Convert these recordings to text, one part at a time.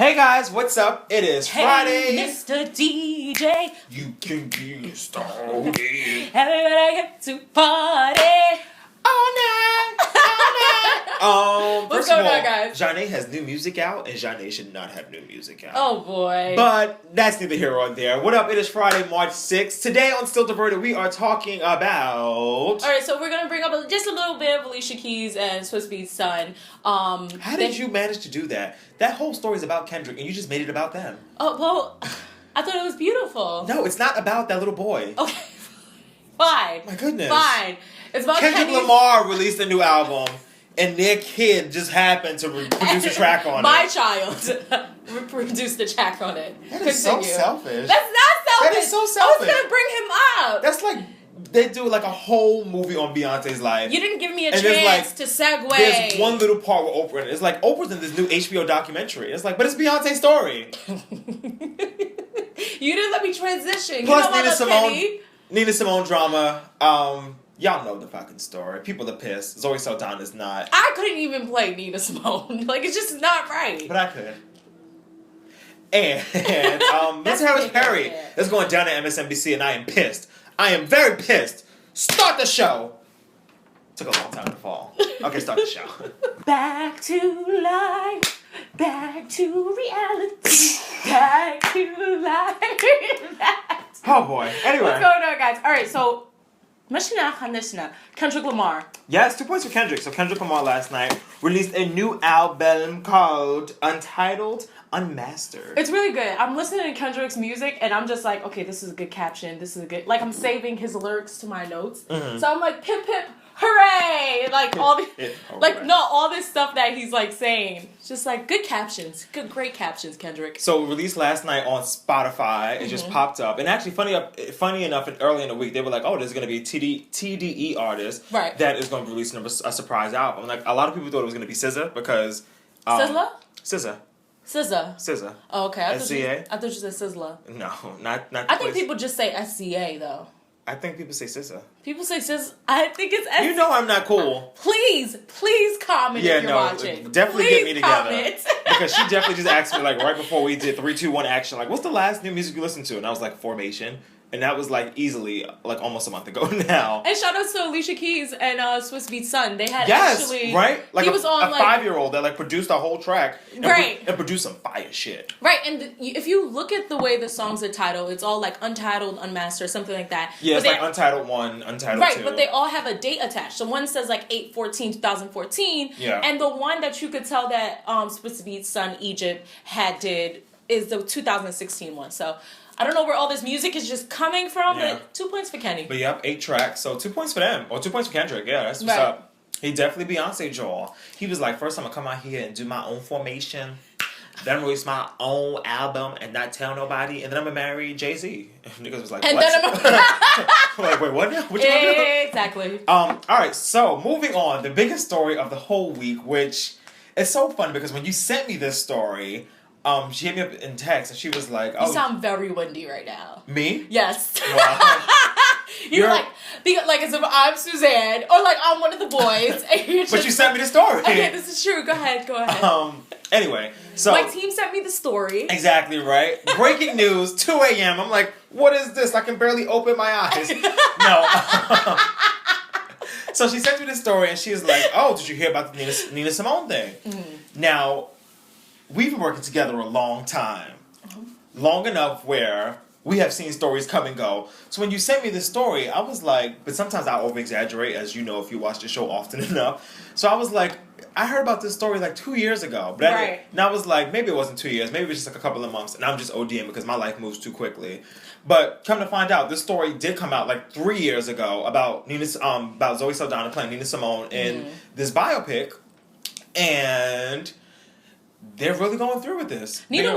Hey guys, what's up? It is Friday. Mr. DJ. You can get started. Everybody get to party. All night. What's First of going all, on, guys? Janae has new music out, and Janae should not have new music out. Oh boy. But that's neither here or there. What up? It is Friday, March 6th. Today on Still Diverted, we are talking about... Alright, so we're going to bring up just a little bit of Alicia Keys and Swiss Beats' son. How did you manage to do that? That whole story is about Kendrick, and you just made it about them. Oh, well, I thought it was beautiful. No, it's not about that little boy. Okay, fine. My goodness. Fine. It's about Kendrick Lamar released a new album, and their kid just happened to produce a track on My it. child produced a track on it. That is so selfish. That's not selfish. That is so selfish. I was going to bring him up. That's like, they do like a whole movie on Beyonce's life. You didn't give me a and chance to segue. There's one little part with Oprah in it. It's like, Oprah's in this new HBO documentary. It's like, but it's Beyonce's story. You didn't let me transition. Plus, you know Nina Simone drama. Y'all know the fucking story. People are pissed. Zoe Saldana is not. I couldn't even play Nina Simone. Like, it's just not right. But I could. And Miss Harris Perry is going down at MSNBC, and I am pissed. I am very pissed. Start the show. Took a long time to fall. Okay, start the show. Back to life. Back to reality. Back to life. Oh boy. Anyway. What's going on, guys? All right, so Kendrick Lamar. Yes, 2 points for Kendrick. So Kendrick Lamar last night released a new album called Untitled Unmastered. It's really good. I'm listening to Kendrick's music and I'm just like, okay, this is a good caption. This is a good, like, I'm saving his lyrics to my notes. Mm-hmm. So I'm like, pip pip, hooray! Like all the, all this stuff that he's like saying. It's just like good captions, great captions, Kendrick. So released last night on Spotify. It just popped up, and actually funny enough, early in the week they were like, "Oh, there's going to be a TDE artist that is going to be releasing a surprise album." Like a lot of people thought it was going to be SZA because SZA. Oh, okay. I thought you said Sizzla. No, not. I think people just say SCA though. I think people say SZA. People say SZA. I think it's SCA. You know I'm not cool. Please comment if you're watching. Definitely please get me together. Comment. Because she definitely just asked me like right before we did 3, 2, 1 action. Like, what's the last new music you listened to? And I was like, Formation. And that was like easily like almost a month ago now. And shout out to Alicia Keys and Swiss Beats' son. They had actually right like he was on a 5-year-old that like produced a whole track and produced some fire shit. Right, and if you look at the way the songs are titled, it's all like Untitled, Unmastered, something like that. Yeah, it's like Untitled 1, Untitled 2. Right, but they all have a date attached. So one says like 8/14/2014. Yeah. And the one that you could tell that Swiss Beats' son Egypt did is the 2016 one. So I don't know where all this music is just coming from, but 2 points for Kenny. But yep, 8 tracks, so 2 points for them. Or 2 points for Kendrick, yeah, that's what's up. He definitely Beyonce Joel. He was like, first I'm gonna come out here and do my own formation, then release my own album and not tell nobody, and then I'm gonna marry Jay-Z. Niggas was like, and what? Then I'm like, wait, what? What you gonna do? Exactly. Alright, so moving on, the biggest story of the whole week, which is so fun because when you sent me this story, she hit me up in text and she was like, "Oh, you sound very windy right now." Me? Yes. Wow. You're like as if I'm Suzanne or like I'm one of the boys. And you're just, but you sent me the story. Okay, this is true. Go ahead. Anyway, so my team sent me the story. Exactly right. Breaking news, 2 a.m. I'm like, what is this? I can barely open my eyes. No. So she sent me the story and she was like, "Oh, did you hear about the Nina Simone thing?" Mm-hmm. Now, we've been working together a long time. Long enough where we have seen stories come and go. So when you sent me this story, I was like, but sometimes I over-exaggerate, as you know if you watch the show often enough. So I was like, I heard about this story like 2 years ago. But and I was like, maybe it wasn't 2 years. Maybe it was just like a couple of months. And I'm just ODing because my life moves too quickly. But come to find out, this story did come out like 3 years ago about about Zoe Saldana playing Nina Simone in this biopic. And they're really going through with this. Nina.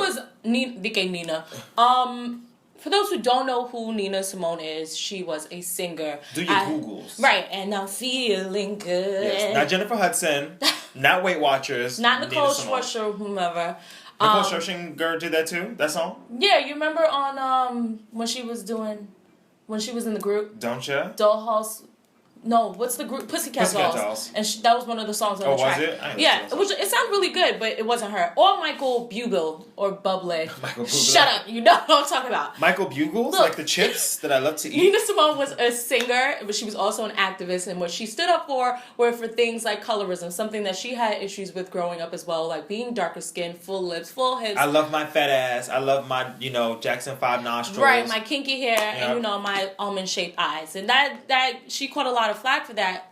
For those who don't know who Nina Simone is, she was a singer. Do your Googles. Right, and I'm feeling good. Yes, not Jennifer Hudson, not Weight Watchers. Not Nicole Schwarzschild, whomever. Nicole Scherzinger did that too, that song? Yeah, you remember on when she was in the group? Don't ya? Dollhouse No, what's the group? Pussycat Dolls. And that was one of the songs on the track. Was it? Yeah, it sounded really good, but it wasn't her. Or Michael Bublé or Bublé. Michael Bublé. Shut up, you know what I'm talking about. Michael Bugles, like the chips that I love to eat. Nina Simone was a singer, but she was also an activist, and what she stood up for were for things like colorism, something that she had issues with growing up as well, like being darker skinned, full lips, full hips. I love my fat ass. I love my, Jackson 5 nostrils. Right, my kinky hair, and my almond shaped eyes, and that she caught a lot of flack for that,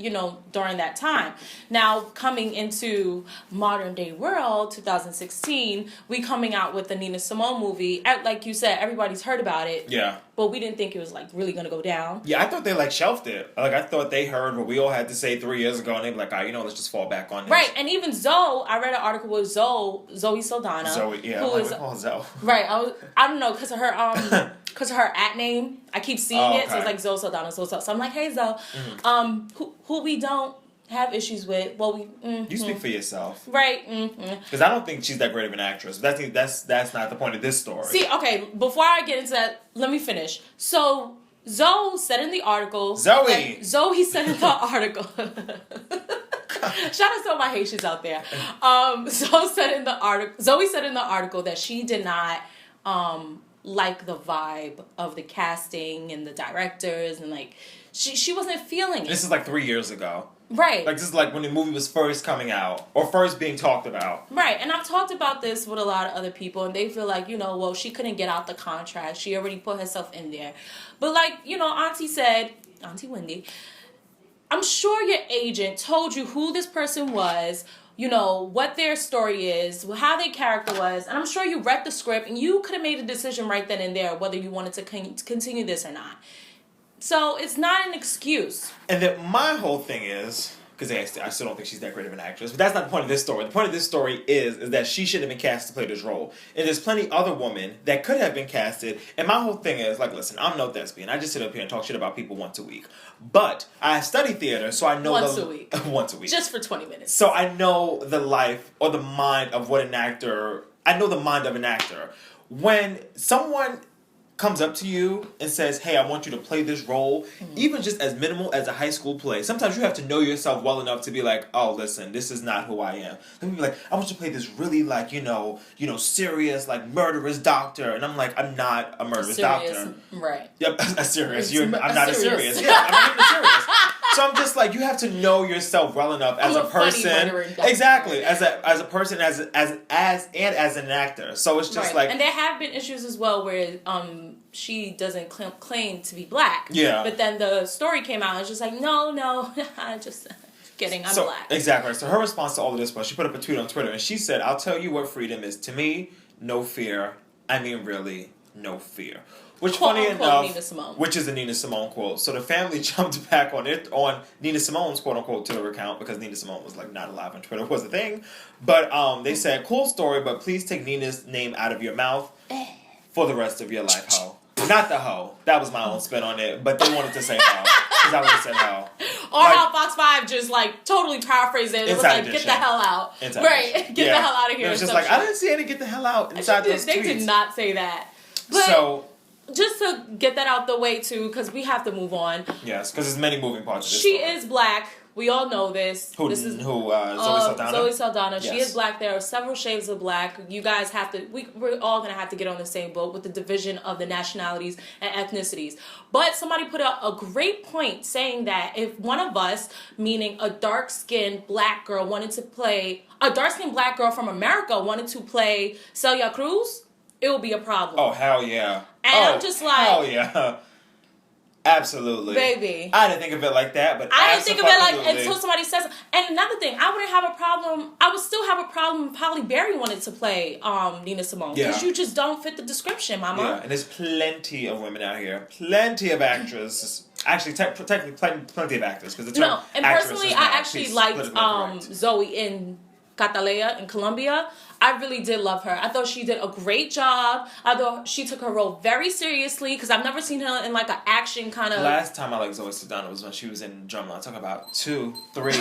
during that time. Now, coming into modern day world, 2016, we coming out with the Nina Simone movie. Like you said, everybody's heard about it. Yeah. But we didn't think it was, really going to go down. Yeah, I thought they, shelved it. I thought they heard what we all had to say 3 years ago, and they were like, all right, let's just fall back on this. Right, and even Zoe, I read an article with Zoe Saldana. Zoe, yeah. Who is, Zoe. Right, I don't know, because of her, because of her at name. I keep seeing it, so it's like Zoe Saldana, So I'm like, hey, Zoe. Mm-hmm. Who we don't have issues with. Well, you speak for yourself, right? Because I don't think she's that great of an actress. That's not the point of this story. See, okay, before I get into that, let me finish. So Zoe said in the article. Zoe said in the article. Shout out to all my Haitians out there. Zoe said in the article that she did not like the vibe of the casting and the directors, and she wasn't feeling it. This is 3 years ago. Right. This is when the movie was first coming out or first being talked about. Right. And I've talked about this with a lot of other people, and they feel like, well, she couldn't get out the contract. She already put herself in there. But Auntie Wendy, I'm sure your agent told you who this person was, what their story is, how their character was, and I'm sure you read the script, and you could have made a decision right then and there whether you wanted to continue this or not. So it's not an excuse. And then my whole thing is, because I still don't think she's that great of an actress, but that's not the point of this story. The point of this story is that she should have been cast to play this role. And there's plenty other women that could have been casted. And my whole thing is, listen, I'm no thespian. I just sit up here and talk shit about people once a week. But I study theater, so I know once a week. Once a week. Just for 20 minutes. So I know the life or the mind of what an actor... I know the mind of an actor. When someone comes up to you and says, hey, I want you to play this role, even just as minimal as a high school play, sometimes you have to know yourself well enough to be like, oh, listen, this is not who I am. Let me be like, I want you to play this really serious, murderous doctor. And I'm like, I'm not a murderous doctor. Right. Yep, a serious. I'm not a serious. Yeah, I'm not even a serious. So I'm just you have to know yourself well enough as a person. Exactly. As a person, as an actor. So it's just and there have been issues as well where she doesn't claim to be black. Yeah. But then the story came out and it's just no, just kidding, I'm black. Exactly. So her response to all of this was she put up a tweet on Twitter and she said, I'll tell you what freedom is to me, no fear. I mean really, no fear. Which, funny enough, which is a Nina Simone quote. So the family jumped back on Nina Simone's quote-unquote Twitter account because Nina Simone was not alive on Twitter was a thing. But they said, cool story, but please take Nina's name out of your mouth for the rest of your life, ho. Not the ho. That was my own spin on it, but they wanted to say ho. Because I would have said ho. Or how Fox 5 just totally paraphrased it. It was get the hell out. Get the hell out of here. It was just I didn't see any get the hell out inside those tweets. They did not say that. But just to get that out the way too, because we have to move on. Yes, because there's many moving parts of this story. Is black. We all know this. Zoe Saldana? Zoe Saldana. Yes. She is black. There are several shades of black. You guys have to... We're all going to have to get on the same boat with the division of the nationalities and ethnicities. But somebody put out a great point saying that if one of us, meaning a dark-skinned black girl, wanted to play... A dark-skinned black girl from America wanted to play Celia Cruz, it would be a problem. Oh, hell yeah. And I'm just hell yeah. Absolutely. Baby. I didn't think of it like that, but I didn't think of it until somebody says it. And another thing, I would still have a problem if Halle Berry wanted to play Nina Simone. Because you just don't fit the description, mama. Yeah, and there's plenty of women out here. Plenty of actresses. Actually, technically, plenty of actors. Because the term and personally, I actually liked Zoe in Catalea in Colombia. I really did love her. I thought she did a great job. I thought she took her role very seriously because I've never seen her in an action kind of... Last time I liked Zoe Saldana was when she was in Drumline. Talking about 2, 3...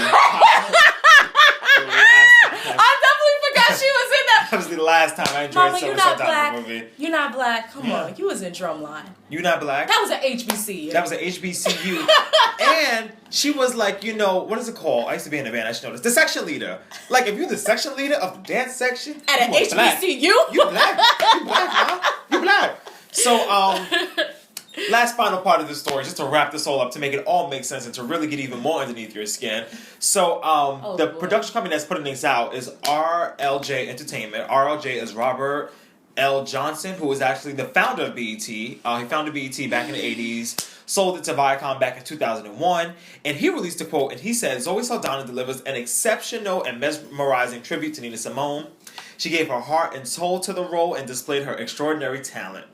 I definitely forgot she was in that. obviously the last time I enjoyed Mama, Zoe you're not Saldana black. movie. You're not black. Come on. You was in Drumline. You not black? That was an HBCU. That was an HBCU. And she was like, you know, what is it called? I used to be in a band, I should know this. The section leader. Like, if you're the section leader of the dance section, at an HBCU? Black. You black. You black, man. You black. So, last final part of the story, just to wrap this all up, to make it all make sense and to really get even more underneath your skin. So, the production company that's putting this out is RLJ Entertainment. RLJ is Robert L. Johnson, who was actually the founder of BET. He founded BET back in the 80s, sold it to Viacom back in 2001, and he released a quote, and he said, Zoe Saldana delivers an exceptional and mesmerizing tribute to Nina Simone. She gave her heart and soul to the role and displayed her extraordinary talent.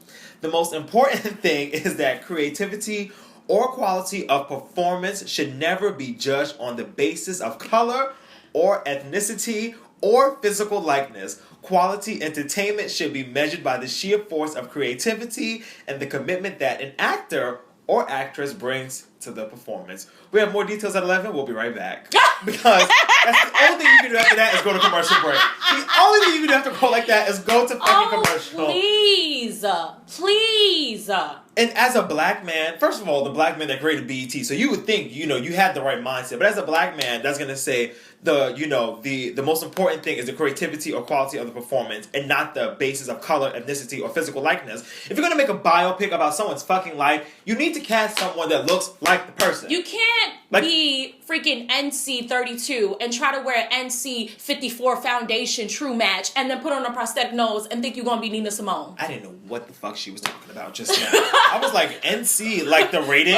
The most important thing is that creativity or quality of performance should never be judged on the basis of color or ethnicity or physical likeness. Quality entertainment should be measured by the sheer force of creativity and the commitment that an actor or actress brings to the performance. We have more details at 11. We'll be right back. Because that's the only thing you can do after that is go to commercial break. The only thing you can do after go like that is go to fucking commercial. Please. Please. And as a black man, first of all, the black man that created BET, so you would think, you know, you had the right mindset. But as a black man, that's going to say the most important thing is the creativity or quality of the performance and not the basis of color, ethnicity, or physical likeness. If you're going to make a biopic about someone's fucking life, you need to cast someone that looks like the person. You can't be freaking NC32 and try to wear NC54 foundation true match and then put on a prosthetic nose and think you're going to be Nina Simone. I didn't know what the fuck she was talking about just now. I was like, NC, like the rating?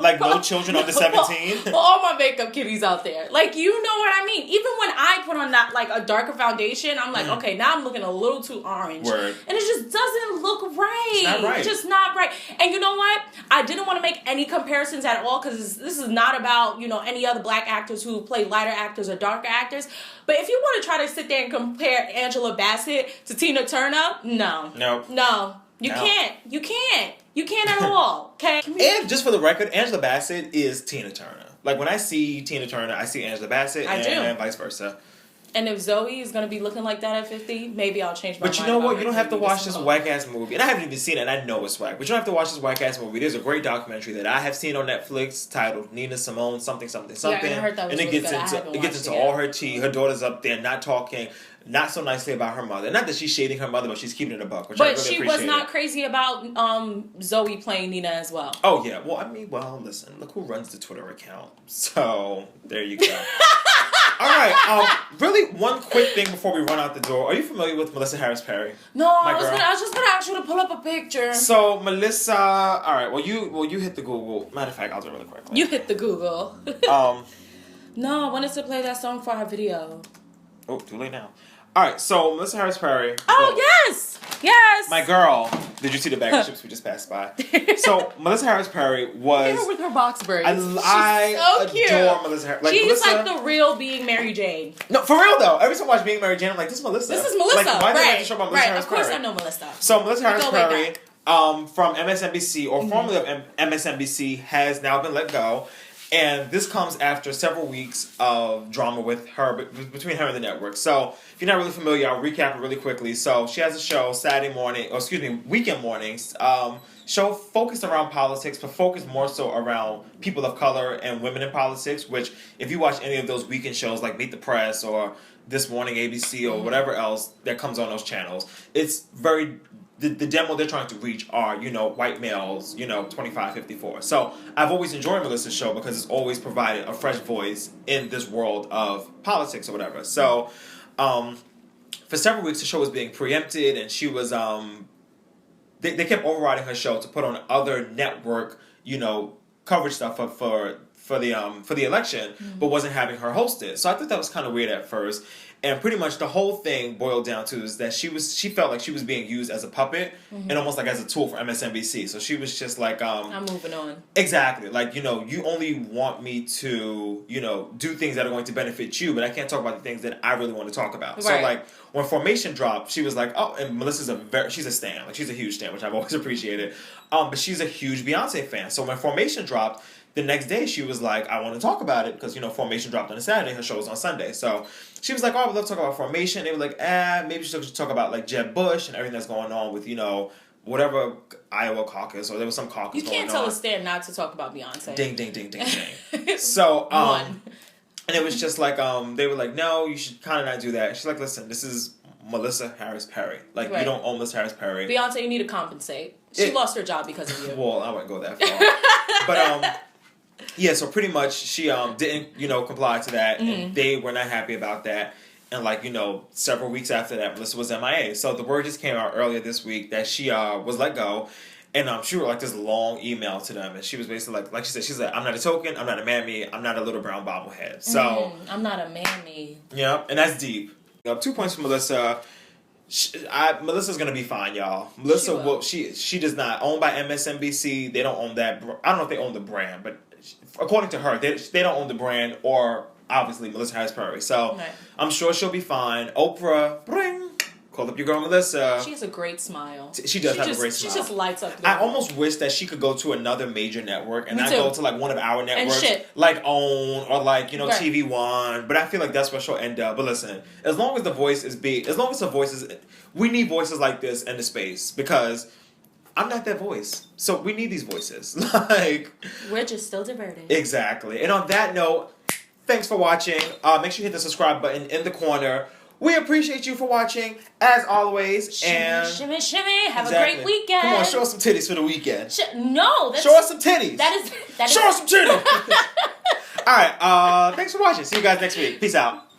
Like no children under 17? All my makeup kitties out there. Like, you know what I mean? Even when I put on that, like, a darker foundation, I'm like, okay, now I'm looking a little too orange. Word. And it just doesn't look right. It's not right. Just not right. And you know what? I didn't want to make any comparisons at all because this is not about, you know, any other black actors who play lighter actors or darker actors. But if you want to try to sit there and compare Angela Bassett to Tina Turner, no. You can't. You can't. You can't at all. Okay? And just for the record, Angela Bassett is Tina Turner. Like, when I see Tina Turner, I see Angela Bassett and vice versa. And if Zoe is going to be looking like that at 50, maybe I'll change my mind. But you know what? You don't have to watch this whack-ass movie. And I haven't even seen it, and I know it's whack. But you don't have to watch this whack-ass movie. There's a great documentary that I have seen on Netflix titled Nina Simone something. Yeah, I heard that was and it gets into all her tea. Her daughter's up there not talking not so nicely about her mother. Not that she's shading her mother, but she's keeping it a buck. But she was not crazy about Zoe playing Nina as well. Oh, yeah. Well, I mean, listen. Look who runs the Twitter account. So, there you go. All right. Really, one quick thing before we run out the door. Are you familiar with Melissa Harris Perry? No, I was just gonna ask you to pull up a picture. So Melissa, all right. Well, you hit the Google. Matter of fact, I'll do it really quick. You hit the Google. No, I wanted to play that song for our video. Oh, too late now. All right. So Melissa Harris Perry. Oh yes. My girl. Did you see the bag of chips we just passed by? So Melissa Harris Perry was with her box braids. I so adore Melissa Harris. Like, she's like the real Being Mary Jane. No, for real though. Every time I watch Being Mary Jane, I'm like, this is Melissa. This is Melissa. Like, why did I have to show about Melissa Harris Perry? Of course I know Melissa. So Melissa Harris Perry, from MSNBC or formerly of MSNBC, has now been let go. And this comes after several weeks of drama with her, between her and the network. So, if you're not really familiar, I'll recap it really quickly. So, she has a show weekend mornings, show focused around politics, but focused more so around people of color and women in politics, which, if you watch any of those weekend shows like Meet the Press or This Morning ABC or whatever else that comes on those channels, it's very... The demo they're trying to reach are, white males, 25, 54. So I've always enjoyed Melissa's show because it's always provided a fresh voice in this world of politics or whatever. So for several weeks, the show was being preempted and she was, they kept overriding her show to put on other network, coverage stuff for the election, but wasn't having her host it. So I thought that was kind of weird at first. And pretty much the whole thing boiled down to is that she felt like she was being used as a puppet and almost like as a tool for MSNBC. So she was just like, I'm moving on. Exactly. Like, you only want me to, do things that are going to benefit you, but I can't talk about the things that I really want to talk about. Right. So like when Formation dropped, she was like, oh, and Melissa's she's a stan. Like she's a huge stan, which I've always appreciated. But she's a huge Beyonce fan. So when Formation dropped, the next day she was like, I want to talk about it because, Formation dropped on a Saturday, her show was on Sunday. So she was like, oh, we'd love to talk about Formation. They were like, maybe she should talk about like Jeb Bush and everything that's going on with, whatever Iowa caucus, or there was some caucus going on. You can't tell a stand not to talk about Beyonce. Ding, ding, ding, ding, ding. So, One. And it was just like, they were like, no, you should kind of not do that. She's like, listen, this is Melissa Harris Perry. Like, you don't own Melissa Harris Perry. Beyonce, you need to compensate. She lost her job because of you. Well, I wouldn't go that far. But, yeah, so pretty much she didn't, comply to that. And they were not happy about that. And, like, several weeks after that, Melissa was MIA. So the word just came out earlier this week that she was let go. And she wrote, like, this long email to them. And she was basically like she said, she's like, I'm not a token, I'm not a mammy, I'm not a little brown bobblehead. So I'm not a mammy. Yeah, and that's deep. 2 points for Melissa. Melissa's going to be fine, y'all. Melissa, she does not own by MSNBC. They don't own that. I don't know if they own the brand, but according to her, they don't own the brand or, obviously, Melissa Harris Perry. So I'm sure she'll be fine. Oprah, bring. Call up your girl Melissa. She has a great smile. She does have a great smile. She just lights up. I almost wish that she could go to another major network and not go to like one of our networks, like OWN or like TV One. But I feel like that's where she'll end up. But listen, as long as the voice is big, as long as the voice is, we need voices like this in the space because I'm not that voice, so we need these voices. Like we're just still diverted. Exactly. And on that note, thanks for watching. Make sure you hit the subscribe button in the corner. We appreciate you for watching, as always. Shimmy, shimmy. Have a great weekend. Come on, show us some titties for the weekend. Show us some titties. That is show us some titties. All right. Thanks for watching. See you guys next week. Peace out.